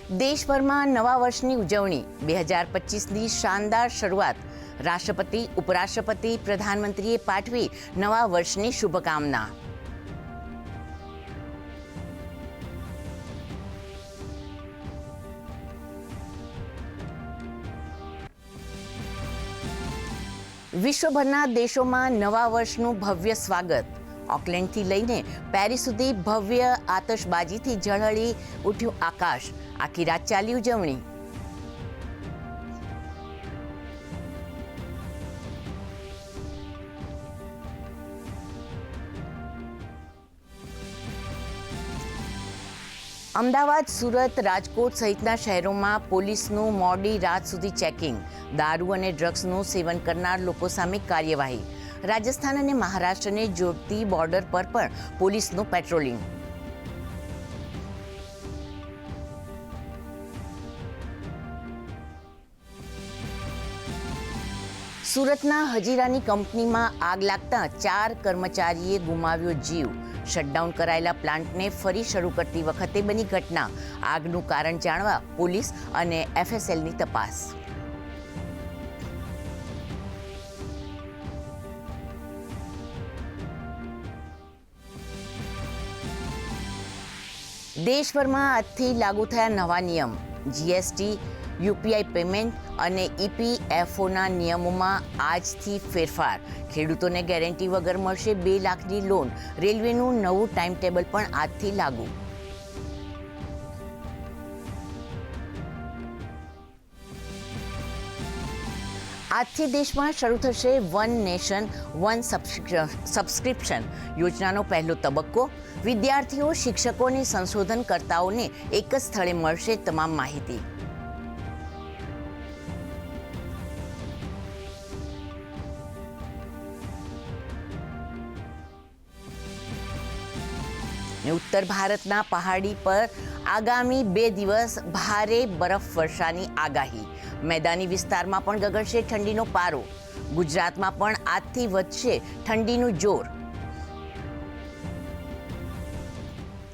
દેશભરમાં નવા વર્ષની ઉજવણી 2025ની શાનદાર શરૂઆત. રાષ્ટ્રપતિ, ઉપરાષ્ટ્રપતિ, પ્રધાનમંત્રીએ પાઠવી નવા વર્ષની શુભકામના. વિશ્વભરના દેશોમાં નવા વર્ષનું ભવ્ય સ્વાગત. ઓકલેન્ડથી લઈને પેરિસ સુધી ભવ્ય આતશબાજીથી ઝળહળી ઉઠ્યું આકાશ. આખી રાત ચાલી ઉજવણી. અમદાવાદ, સુરત, રાજકોટ સહિતના શહેરોમાં પોલીસનું મોડી રાત સુધી ચેકિંગ. દારૂ અને ડ્રગ્સનું સેવન કરનાર લોકો સામે કાર્યવાહી. રાજસ્થાન અને મહારાષ્ટ્રને જોડતી બોર્ડર પર પણ પોલીસનું પેટ્રોલિંગ. સુરતના હજીરાની કંપનીમાં આગ લાગતા 4 કર્મચારીએ ગુમાવ્યો જીવ. શટડાઉન કરાયેલા પ્લાન્ટને ફરી શરૂ કરતી વખતે બની ઘટના. આગનું કારણ જાણવા પોલીસ અને FSLની તપાસ. દેશભરમાં આજથી લાગુ થયા નવા નિયમ. GST, UPI પેમેન્ટ અને EPFOના નિયમોમાં આજથી ફેરફાર. ખેડૂતોને ગેરંટી વગર મળશે 2 લાખની લોન. રેલવેનું નવું ટાઈમ ટેબલ પણ આજથી લાગુ. આજથી દેશમાં શરૂ થશે વન નેશન વન સબસ્ક્રિપ્શન યોજનાનો પહેલો તબક્કો. વિદ્યાર્થીઓ, શિક્ષકો અને સંશોધનકર્તાઓને એક જ સ્થળે મળશે તમામ માહિતી. ઉત્તર ભારતના પહાડી પર આગામી 2 દિવસ ભારે બરફવર્ષાની આગાહી. મેદાની વિસ્તારમાં પણ ગગડશે ઠંડીનો પારો. ગુજરાતમાં પણ આજથી વધશે ઠંડીનું જોર.